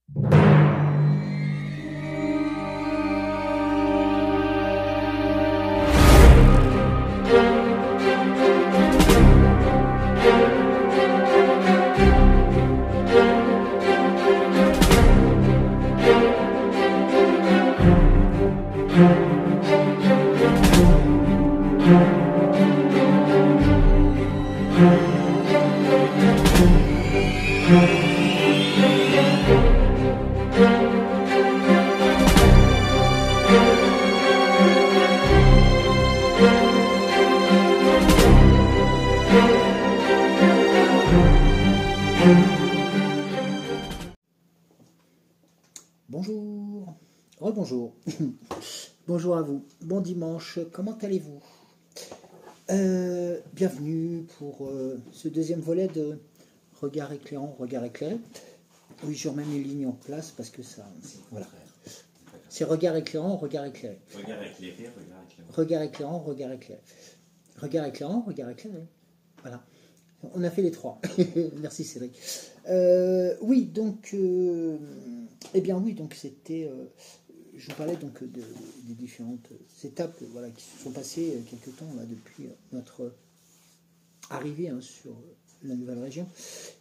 Bonjour, rebonjour, bonjour à vous, bon dimanche, comment allez-vous? Bienvenue pour ce deuxième volet de Regard éclairant, regard éclairé. Oui, je remets mes lignes en place parce que ça... Voilà. C'est regard éclairant, regard éclairé. Regard éclairé, regard éclairé. Regard éclairant, regard éclairé. Regard éclairant, regard éclairé. Voilà. On a fait les trois. Merci Cédric. Oui, donc... eh bien oui, donc c'était... je vous parlais donc des différentes étapes voilà, qui se sont passées quelque temps là, depuis notre arrivée sur la nouvelle région.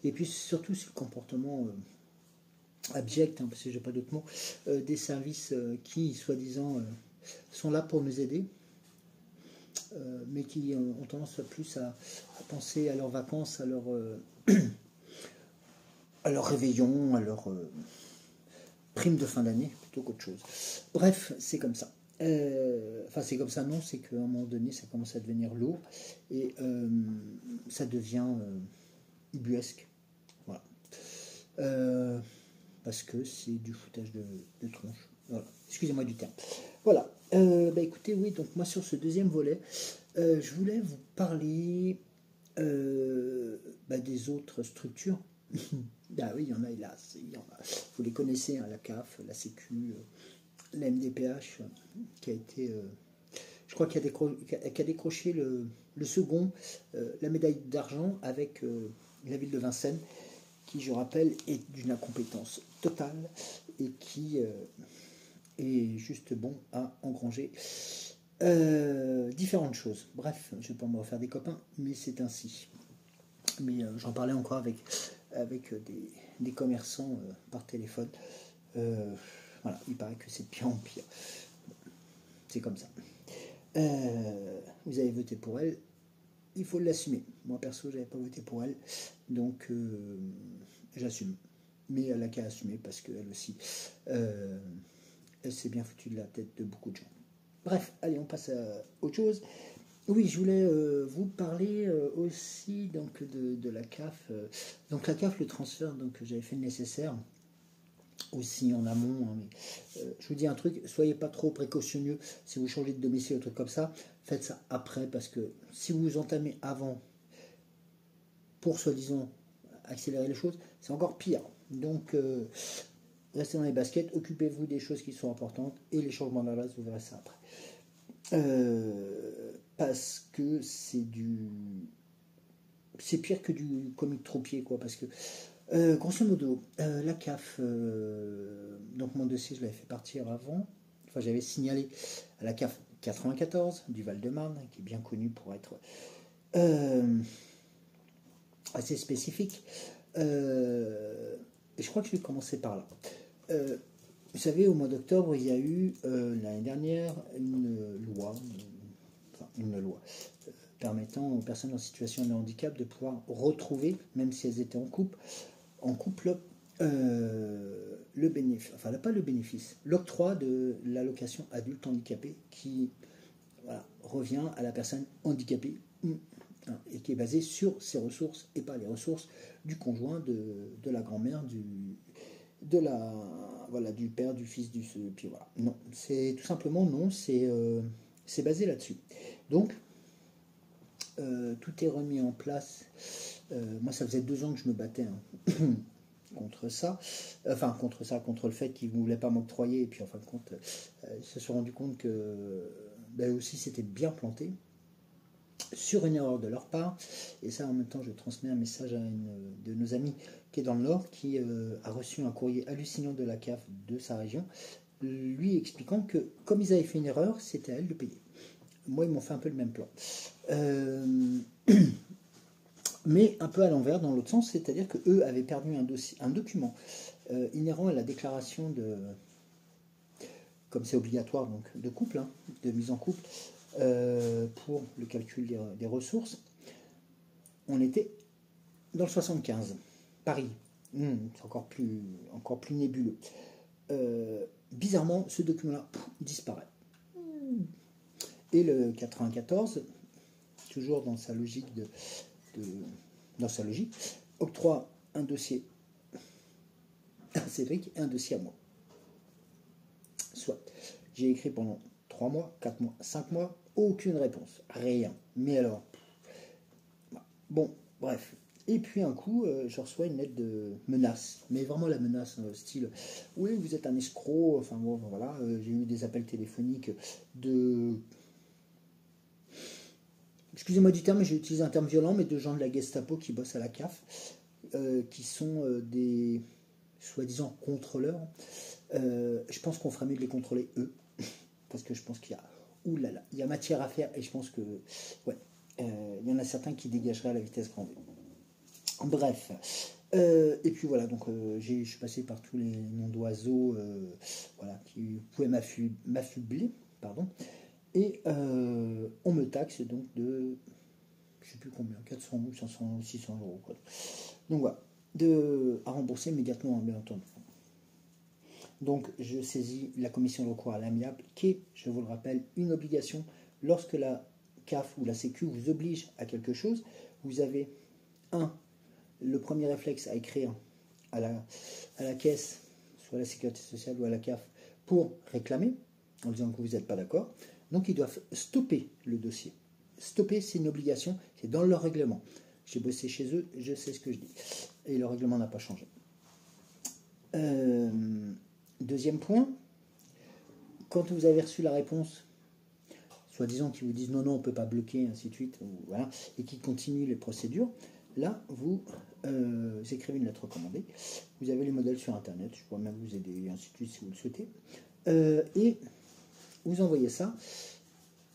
Et puis surtout sur le comportement abject, parce que j'ai pas d'autres mots, des services qui, soi-disant, sont là pour nous aider, mais qui ont tendance plus à penser à leurs vacances, à leur réveillon, à leur prime de fin d'année, plutôt qu'autre chose. Bref, c'est comme ça. Enfin, c'est comme ça, non, c'est qu'à un moment donné, ça commence à devenir lourd, et ça devient ubuesque. Voilà. Parce que c'est du foutage de tronche. Voilà. Excusez-moi du terme. Voilà. Écoutez, oui, donc moi sur ce deuxième volet, je voulais vous parler des autres structures. Ah oui, il y en a, hélas. Il y en a. Vous les connaissez, hein, la CAF, la Sécu, la MDPH, qui a été... je crois qui a décroché le second, la médaille d'argent avec la ville de Vincennes, qui, je rappelle, est d'une incompétence totale et qui est juste bon à engranger différentes choses. Bref, je ne vais pas me refaire des copains, mais c'est ainsi. Mais j'en parlais encore avec des commerçants par téléphone. Voilà, il paraît que c'est de pire en pire. C'est comme ça. Vous avez voté pour elle, il faut l'assumer. Moi perso, j'avais pas voté pour elle, donc j'assume. Mais elle a qu'à assumer parce qu'elle aussi, elle s'est bien foutue de la tête de beaucoup de gens. Bref, allez, on passe à autre chose. Oui, je voulais vous parler aussi donc de la CAF. Donc la CAF, le transfert, donc j'avais fait le nécessaire aussi en amont. Hein, mais, je vous dis un truc, soyez pas trop précautionneux si vous changez de domicile ou truc comme ça. Faites ça après parce que si vous vous entamez avant pour soi-disant accélérer les choses, c'est encore pire. Donc restez dans les baskets, occupez-vous des choses qui sont importantes et les changements d'adresse, vous verrez ça après. Parce que c'est pire que du comique troupier, quoi, parce que grosso modo, la CAF, donc mon dossier, je l'avais fait partir avant, enfin j'avais signalé à la CAF 94 du Val-de-Marne, qui est bien connu pour être assez spécifique, et je crois que je vais commencer par là. Vous savez, au mois d'octobre, il y a eu l'année dernière une loi permettant aux personnes en situation de handicap de pouvoir retrouver, même si elles étaient en couple, le bénéfice, enfin pas le bénéfice, l'octroi de l'allocation adulte handicapé qui revient à la personne handicapée et qui est basée sur ses ressources et pas les ressources du conjoint, de la grand-mère, du père, du fils, puis voilà. Non, c'est tout simplement non, c'est basé là-dessus. Donc, tout est remis en place. Moi, ça faisait 2 ans que je me battais contre ça. Contre le fait qu'ils ne voulaient pas m'octroyer. Et puis, en fin de compte, ils se sont rendus compte que aussi, c'était bien planté. sur une erreur de leur part. Et ça, en même temps, je transmets un message à une de nos amis qui est dans le Nord, qui a reçu un courrier hallucinant de la CAF de sa région, lui expliquant que, comme ils avaient fait une erreur, c'était à elle de payer. Moi, ils m'ont fait un peu le même plan. Mais un peu à l'envers, dans l'autre sens, c'est-à-dire qu'eux avaient perdu un document inhérent à la déclaration de, comme c'est obligatoire, donc de couple, hein, de mise en couple, pour le calcul des ressources. On était dans le 75, Paris. C'est encore plus nébuleux. Bizarrement, ce document-là disparaît. Et le 94, toujours dans sa logique octroie un dossier à Cédric et un dossier à moi. Soit, j'ai écrit pendant 3 mois, 4 mois, 5 mois, aucune réponse, rien. Mais alors, bon, bref. Et puis un coup, je reçois une lettre de menace, mais vraiment la menace, style, oui, vous êtes un escroc, enfin bon, voilà, j'ai eu des appels téléphoniques de... Excusez-moi du terme, j'ai utilisé un terme violent, mais de gens de la Gestapo qui bossent à la CAF, qui sont des soi-disant contrôleurs. Je pense qu'on ferait mieux de les contrôler eux, parce que je pense qu'il y a, oulala, il y a matière à faire, et je pense que, ouais, il y en a certains qui dégageraient à la vitesse grand V. Bref, et puis voilà, donc je suis passé par tous les noms d'oiseaux, voilà, qui pouvaient m'affubler, pardon. Et on me taxe donc de, je ne sais plus combien, 400 ou 500, 600 euros. Quoi. Donc voilà, à rembourser immédiatement, bien entendu. Donc je saisis la commission de recours à l'amiable, qui est, je vous le rappelle, une obligation. Lorsque la CAF ou la Sécu vous oblige à quelque chose, vous avez le premier réflexe à écrire à la caisse, soit à la Sécurité sociale ou à la CAF, pour réclamer, en disant que vous n'êtes pas d'accord. Donc ils doivent stopper le dossier. Stopper, c'est une obligation, c'est dans leur règlement. J'ai bossé chez eux, je sais ce que je dis. Et le règlement n'a pas changé. Deuxième point, quand vous avez reçu la réponse, soi-disant qu'ils vous disent non, on ne peut pas bloquer, ainsi de suite, voilà, et qu'ils continuent les procédures, là, vous écrivez une lettre recommandée, vous avez les modèles sur Internet, je pourrais même vous aider, ainsi de suite, si vous le souhaitez, et vous envoyez ça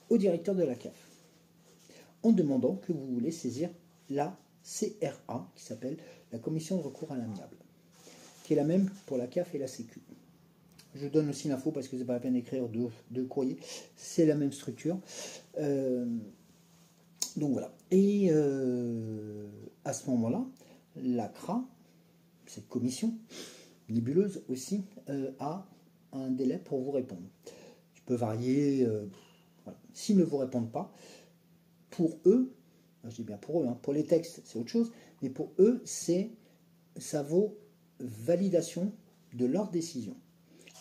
au directeur de la CAF, en demandant que vous voulez saisir la CRA, qui s'appelle la Commission de recours à l'amiable, qui est la même pour la CAF et la Sécu. Je donne aussi l'info parce que c'est pas la peine d'écrire deux courriers, c'est la même structure. Donc voilà. Et à ce moment-là, la CRA, cette commission nébuleuse aussi, a un délai pour vous répondre. Il peut varier. Voilà. S'ils ne vous répondent pas, pour eux, je dis bien pour eux, hein, pour les textes c'est autre chose, mais pour eux, ça vaut validation de leur décision.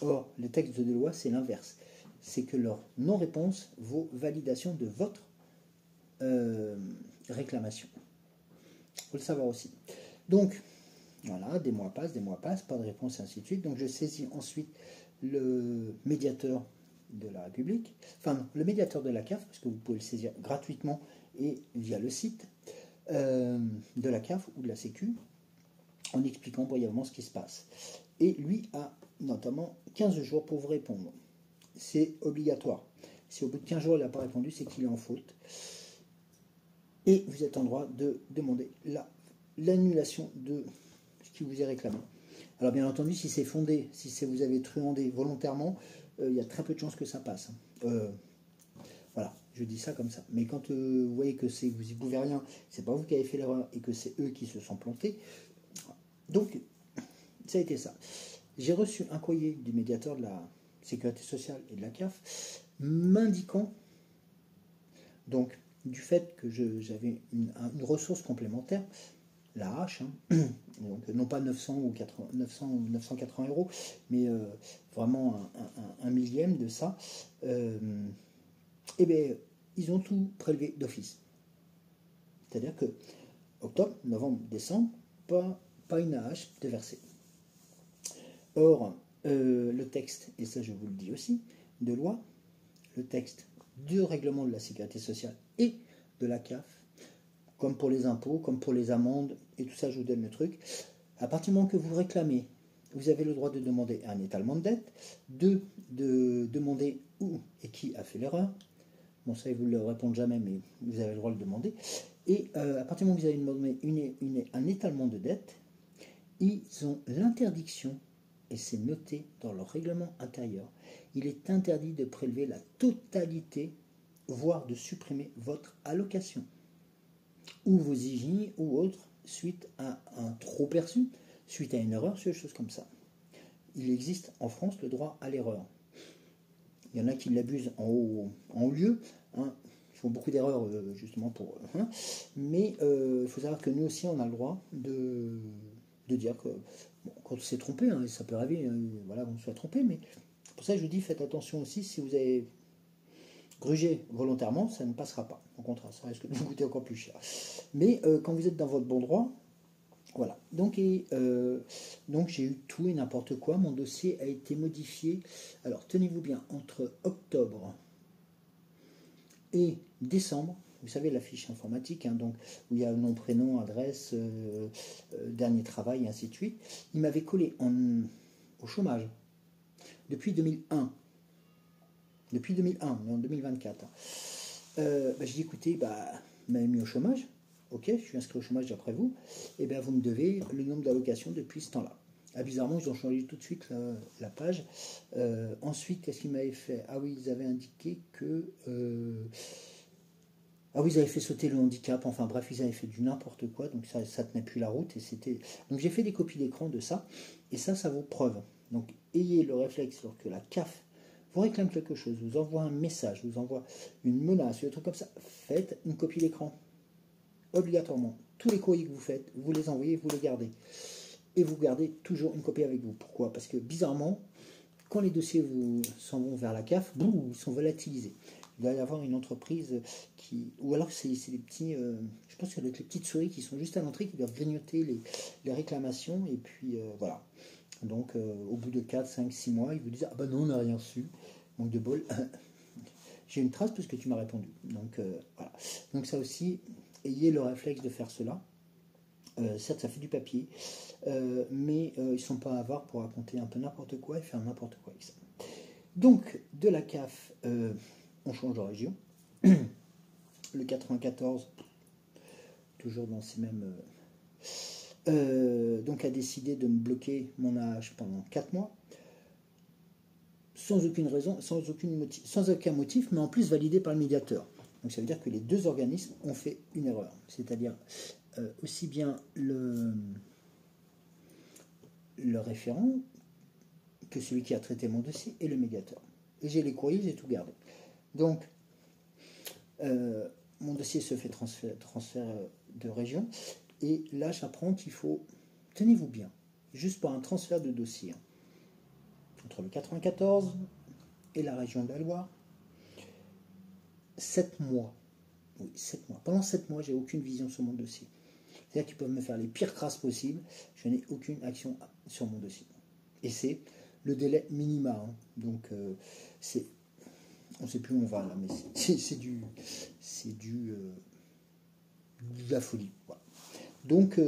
Or, le texte de loi, c'est l'inverse. C'est que leur non-réponse vaut validation de votre réclamation. Il faut le savoir aussi. Donc, voilà, des mois passent, pas de réponse, et ainsi de suite. Donc, je saisis ensuite le médiateur de la République, enfin, le médiateur de la CAF, parce que vous pouvez le saisir gratuitement et via le site de la CAF ou de la Sécu, en expliquant brièvement ce qui se passe. Et lui a notamment 15 jours pour vous répondre. C'est obligatoire. Si au bout de 15 jours il n'a pas répondu, c'est qu'il est en faute. Et vous êtes en droit de demander l'annulation de ce qui vous est réclamé. Alors bien entendu, si c'est fondé, si vous avez truandé volontairement, il y a très peu de chances que ça passe. Voilà, je dis ça comme ça. Mais quand vous voyez que vous n'y pouvez rien, c'est pas vous qui avez fait l'erreur et que c'est eux qui se sont plantés. Donc, ça a été ça. J'ai reçu un courrier du médiateur de la Sécurité sociale et de la CAF m'indiquant donc du fait que j'avais une ressource complémentaire, la hache, hein, donc non pas 900 ou 980 euros, mais vraiment un millième de ça, et bien ils ont tout prélevé d'office. C'est-à-dire que octobre, novembre, décembre, pas une AH de versée. Or, le texte, et ça je vous le dis aussi, de loi, le texte du règlement de la sécurité sociale et de la CAF, comme pour les impôts, comme pour les amendes, et tout ça, je vous donne le truc. À partir du moment que vous réclamez, vous avez le droit de demander un étalement de dette, de demander où et qui a fait l'erreur. Bon, ça, ils ne vous le répondent jamais, mais vous avez le droit de le demander. Et à partir du moment où vous avez demandé un étalement de dette, ils ont l'interdiction, et c'est noté dans leur règlement intérieur, il est interdit de prélever la totalité, voire de supprimer votre allocation, ou vos IGI ou autres, suite à un trop perçu, suite à une erreur, sur des choses comme ça. Il existe en France le droit à l'erreur. Il y en a qui l'abusent en haut lieu, hein. Ils font beaucoup d'erreurs justement pour... mais il faut savoir que nous aussi, on a le droit de dire que bon, quand on s'est trompé, hein, ça peut arriver, voilà, qu'on soit trompé, mais pour ça je vous dis, faites attention aussi, si vous avez grugé volontairement, ça ne passera pas. Au contraire, ça risque de vous coûter encore plus cher. Mais quand vous êtes dans votre bon droit, voilà. Donc j'ai eu tout et n'importe quoi. Mon dossier a été modifié. Alors tenez-vous bien, entre octobre et décembre, vous savez la fiche informatique, hein, donc où il y a nom, prénom, adresse, dernier travail, et ainsi de suite. Il m'avait collé au chômage depuis 2001. Depuis 2001, mais en 2024. J'ai dit, écoutez, vous m'avez mis au chômage, ok, je suis inscrit au chômage d'après vous, et bien vous me devez le nombre d'allocations depuis ce temps-là. Ah, bizarrement, ils ont changé tout de suite la page. Ensuite, qu'est-ce qu'ils m'avaient fait? Ah oui, ils avaient indiqué que... ah oui, ils avaient fait sauter le handicap, enfin bref, ils avaient fait du n'importe quoi, donc ça tenait plus la route, et c'était... Donc j'ai fait des copies d'écran de ça, et ça vaut preuve. Donc ayez le réflexe, lorsque la CAF vous réclame quelque chose, vous envoie un message, vous envoie une menace, un truc comme ça, faites une copie d'écran. Obligatoirement. Tous les courriers que vous faites, vous les envoyez, vous les gardez. Et vous gardez toujours une copie avec vous. Pourquoi? Parce que bizarrement, quand les dossiers s'en vont vers la CAF, ils sont volatilisés. Il doit y avoir une entreprise qui... Ou alors c'est des petits... je pense qu'il y a des petites souris qui sont juste à l'entrée qui doivent grignoter les réclamations. Et puis voilà. Donc au bout de 4, 5, 6 mois, ils vous disent « Ah ben non, on n'a rien reçu. Manque de bol. J'ai une trace parce que tu m'as répondu. » Donc voilà. Donc ça aussi, ayez le réflexe de faire cela. Certes, ça fait du papier, mais ils ne sont pas avares pour raconter un peu n'importe quoi et faire n'importe quoi avec ça. Donc, de la CAF, on change de région. Le 94, toujours dans ces mêmes... donc a décidé de me bloquer mon AH pendant 4 mois, sans aucune raison, sans aucun motif, mais en plus validé par le médiateur. Donc ça veut dire que les deux organismes ont fait une erreur, c'est-à-dire aussi bien le référent que celui qui a traité mon dossier et le médiateur. Et j'ai les courriers, j'ai tout gardé. Donc, mon dossier se fait transfert de région. Et là, j'apprends qu'il faut, tenez-vous bien, juste pour un transfert de dossier, entre le 94 et la région de la Loire, 7 mois. Oui, 7 mois. Pendant 7 mois, j'ai aucune vision sur mon dossier. C'est-à-dire qu'ils peuvent me faire les pires crasses possibles, je n'ai aucune action sur mon dossier. Et c'est le délai minima. Hein. Donc, on ne sait plus où on va là, mais c'est de la folie. Voilà. Donc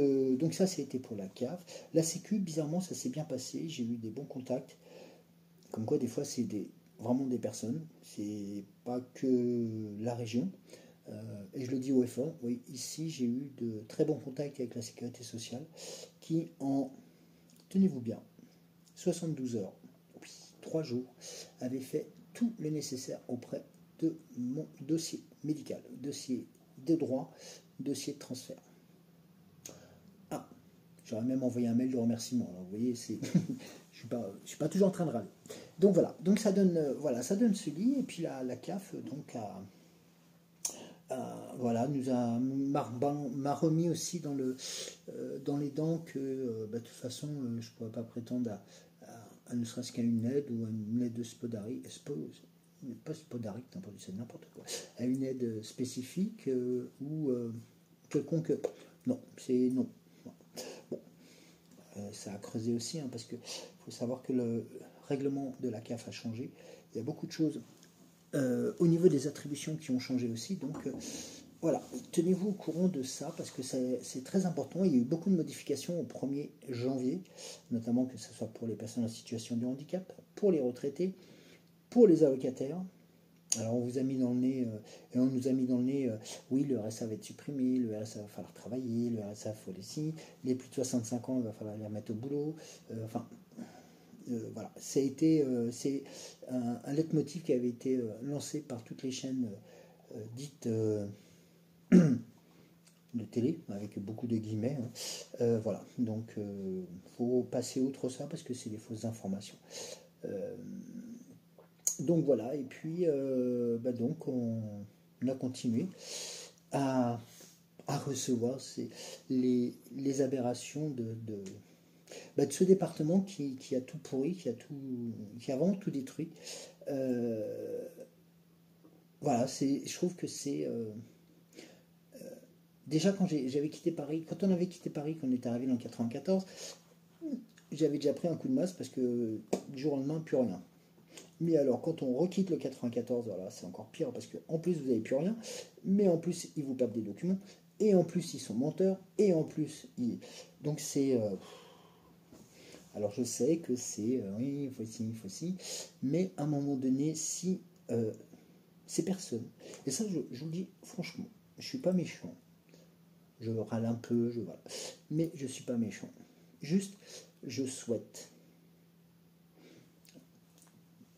ça, c'était pour la CAF. La Sécu, bizarrement, ça s'est bien passé. J'ai eu des bons contacts. Comme quoi, des fois, c'est vraiment des personnes. C'est pas que la région. Et je le dis haut et fort, oui, ici j'ai eu de très bons contacts avec la sécurité sociale qui tenez-vous bien, 72 heures, 3 jours, avaient fait tout le nécessaire auprès de mon dossier médical, dossier de droit, dossier de transfert. Ah, j'aurais même envoyé un mail de remerciement. Alors, vous voyez, je suis pas toujours en train de râler. Donc voilà, donc ça donne ce lit, et puis la CAF donc m'a remis aussi dans les dents que de toute façon je ne pourrais pas prétendre à ne serait-ce qu'à une aide ou à une aide pas spodarique, c'est n'importe quoi, à une aide spécifique ou quelconque. Non, c'est non. Bon, ça a creusé aussi, hein, parce que faut savoir que le règlement de la CAF a changé. Il y a beaucoup de choses au niveau des attributions qui ont changé aussi, donc voilà, tenez-vous au courant de ça parce que c'est très important. Il y a eu beaucoup de modifications au 1er janvier, notamment que ce soit pour les personnes en situation de handicap, pour les retraités, pour les allocataires. Alors on vous a mis dans le nez, et on nous a mis dans le nez, oui, le RSA va être supprimé, le RSA va falloir travailler, le RSA il faut les signes, les plus de 65 ans, il va falloir les remettre au boulot. Voilà, c'est un leitmotiv qui avait été lancé par toutes les chaînes dites de télé, avec beaucoup de guillemets. Voilà, donc faut passer outre ça parce que c'est des fausses informations. Donc voilà, et puis donc on a continué à recevoir les aberrations de ce département qui a tout pourri, qui a vraiment tout détruit. Voilà, je trouve que c'est déjà quand j'avais quitté Paris, quand on avait quitté Paris, qu'on était arrivé en 94, j'avais déjà pris un coup de masse parce que du jour au lendemain, plus rien. Mais alors, quand on requitte le 94, voilà, c'est encore pire parce qu'en plus, vous n'avez plus rien, mais en plus, ils vous papent des documents, et en plus, ils sont menteurs, et en plus, donc c'est... Alors, je sais que c'est... oui, il faut ci, mais à un moment donné, si ces personnes... Et ça, je vous le dis franchement, je ne suis pas méchant. Je râle un peu, voilà. Mais je ne suis pas méchant. Juste, je souhaite...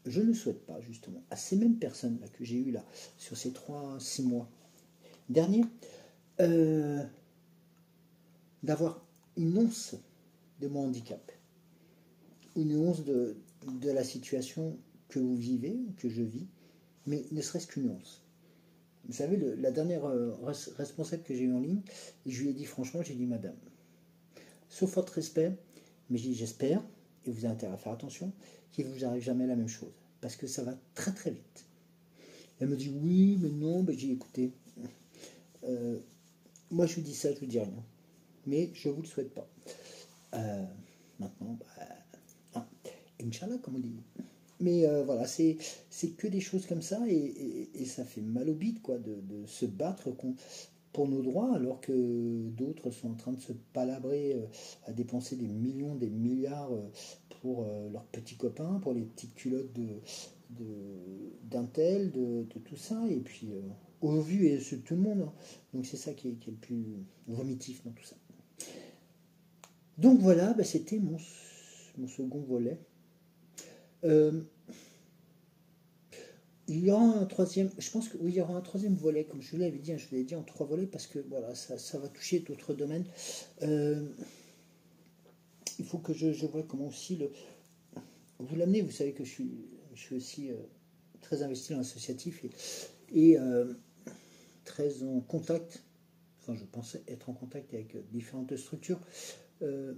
Je ne souhaite pas, justement, à ces mêmes personnes-là que j'ai eues là, sur ces 3-6 mois derniers, d'avoir une once de mon handicap, une once de la situation que vous vivez, que je vis, mais ne serait-ce qu'une once. Vous savez, la dernière responsable que j'ai eue en ligne, je lui ai dit franchement, j'ai dit madame, sauf votre respect, mais j'espère, et vous avez intérêt à faire attention, qu'il ne vous arrive jamais la même chose. Parce que ça va très très vite. Elle me dit oui, mais non, ben, j'ai écouté. Moi je vous dis ça, je vous dis rien. Mais je ne vous le souhaite pas. Maintenant, Inch'Allah, comme on dit. Mais voilà, c'est que des choses comme ça, et ça fait mal au bide, quoi, de se battre pour nos droits, alors que d'autres sont en train de se palabrer à dépenser des millions, des milliards pour leurs petits copains, pour les petites culottes d'un tel, de tout ça, et puis au vu et de tout le monde. Hein. Donc c'est ça qui est le plus vomitif dans tout ça. Donc voilà, c'était mon second volet. Il y aura un troisième, je pense que oui, il y aura un troisième volet, comme je vous l'avais dit, je vous l'ai dit en 3 volets, parce que voilà, ça va toucher d'autres domaines. Il faut que je vois comment aussi vous l'amener. Vous savez que je suis aussi très investi dans l'associatif et très en contact, enfin je pensais être en contact avec différentes structures. Voilà.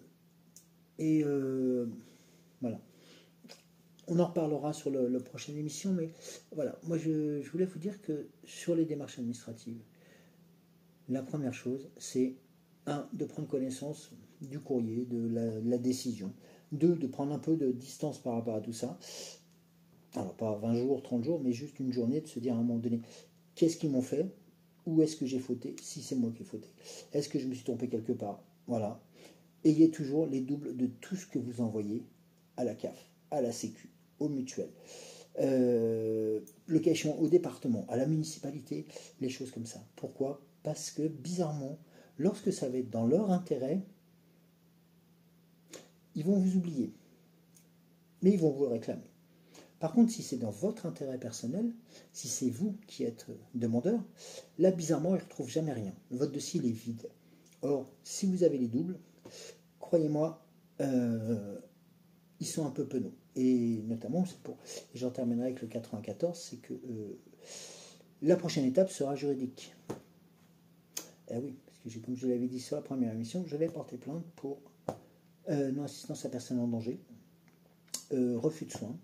On en reparlera sur la prochaine émission, mais voilà, moi je voulais vous dire que sur les démarches administratives, la première chose, c'est de prendre connaissance du courrier, de la décision, de prendre un peu de distance par rapport à tout ça. Alors pas 20 jours, 30 jours, mais juste une journée, de se dire à un moment donné, qu'est-ce qu'ils m'ont fait? Où est-ce que j'ai fauté? Si c'est moi qui ai fauté. Est-ce que je me suis trompé quelque part? Voilà. Ayez toujours les doubles de tout ce que vous envoyez à la CAF, à la Sécu, aux mutuelles, le cas échéant au département, à la municipalité, les choses comme ça. Pourquoi? Parce que bizarrement, lorsque ça va être dans leur intérêt, ils vont vous oublier, mais ils vont vous le réclamer. Par contre, si c'est dans votre intérêt personnel, si c'est vous qui êtes demandeur, là bizarrement, ils ne retrouvent jamais rien. Votre dossier il est vide. Or, si vous avez les doubles, croyez-moi, ils sont un peu penauds. Et notamment, et j'en terminerai avec le 94, c'est que la prochaine étape sera juridique. Eh oui, parce que comme je l'avais dit sur la première émission, je vais porter plainte pour non-assistance à personne en danger, refus de soins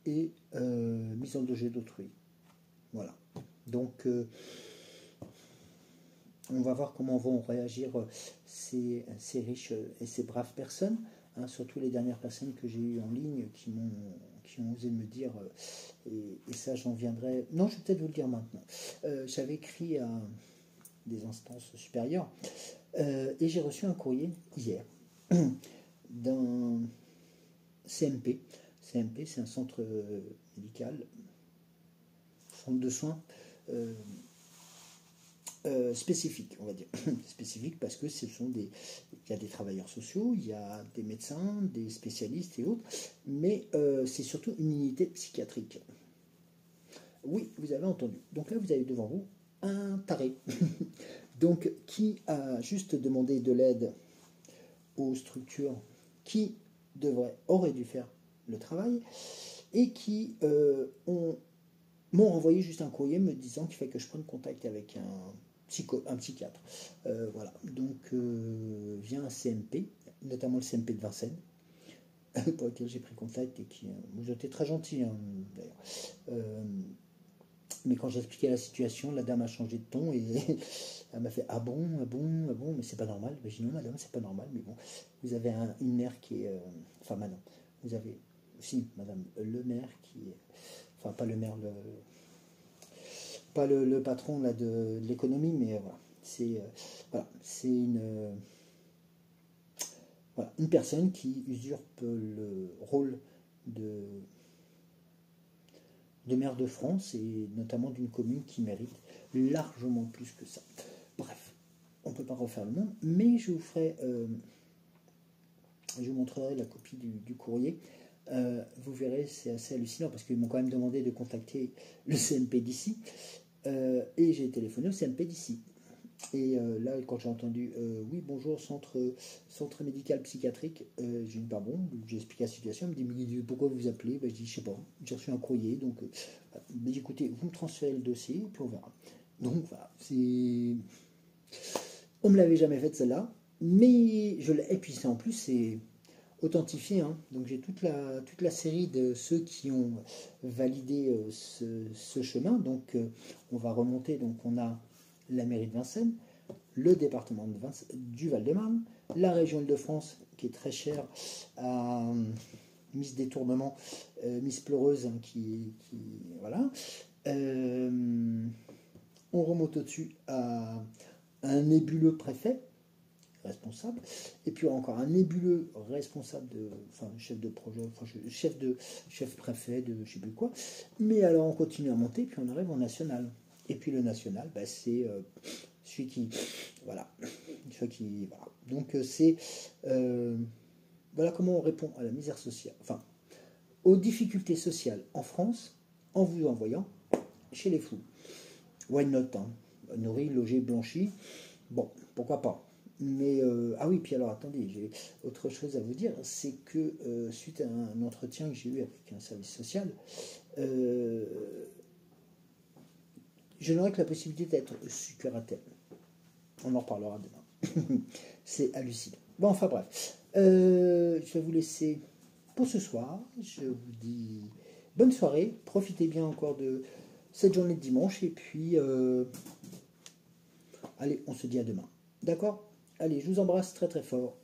et mise en danger d'autrui. Voilà. Donc, on va voir comment vont réagir ces riches et ces braves personnes. hein, surtout les dernières personnes que j'ai eues en ligne qui ont osé me dire, et ça j'en viendrai, non je vais peut-être vous le dire maintenant, j'avais écrit à des instances supérieures, et j'ai reçu un courrier hier d'un CMP. CMP, c'est un centre médical, centre de soins spécifique, on va dire. Spécifique parce que il y a des travailleurs sociaux, il y a des médecins, des spécialistes et autres, mais c'est surtout une unité psychiatrique. Oui, vous avez entendu. Donc là, vous avez devant vous un taré. Donc, qui a juste demandé de l'aide aux structures qui auraient dû faire le travail et qui m'ont renvoyé juste un courrier me disant qu'il fallait que je prenne contact avec un psychiatre. Voilà, donc via un CMP, notamment le CMP de Vincennes, pour lequel j'ai pris contact et qui vous étiez très gentil, hein, d'ailleurs. Mais quand j'ai expliqué la situation, la dame a changé de ton et elle m'a fait ah bon, mais c'est pas normal. Ben, j'ai dit non madame, c'est pas normal, mais bon, vous avez une mère qui est, enfin madame, vous avez aussi madame le maire qui est, enfin pas le maire, pas le patron là de l'économie, mais voilà, c'est une personne qui usurpe le rôle de maire de France et notamment d'une commune qui mérite largement plus que ça. Bref, on ne peut pas refaire le monde, mais je vous montrerai la copie du courrier. Vous verrez, c'est assez hallucinant parce qu'ils m'ont quand même demandé de contacter le CMP d'ici et j'ai téléphoné au CMP d'ici. Et là, quand j'ai entendu oui, bonjour, centre médical psychiatrique, j'ai dit pardon, j'ai expliqué la situation. Il me dit pourquoi vous appelez, je dis je sais pas, j'ai reçu un courrier, donc mais écoutez, vous me transférez le dossier et puis on verra. Donc voilà, on me l'avait jamais fait celle-là, mais et puis en plus c'est authentifié, hein. Donc j'ai toute la série de ceux qui ont validé ce chemin. Donc on va remonter, donc on a la mairie de Vincennes, le département du Val-de-Marne, la région Île-de-France qui est très chère à Miss Détournement, Miss Pleureuse, hein, qui voilà. On remonte au-dessus à un nébuleux préfet responsable, et puis encore un nébuleux responsable chef de projet, chef préfet de je sais plus quoi. Mais alors on continue à monter, puis on arrive au national. Et puis le national, c'est celui qui voilà. Donc c'est voilà comment on répond à la misère sociale, enfin aux difficultés sociales en France en vous envoyant chez les fous. Why not, hein. Nourri, logé, blanchi, bon, pourquoi pas. Mais ah oui, puis alors attendez, j'ai autre chose à vous dire, c'est que suite à un entretien que j'ai eu avec un service social, je n'aurai que la possibilité d'être curatelle. On en reparlera demain. C'est hallucinant. Bon, enfin bref. Je vais vous laisser pour ce soir. Je vous dis bonne soirée. Profitez bien encore de cette journée de dimanche. Et puis, allez, on se dit à demain. D'accord ? Allez, je vous embrasse très très fort.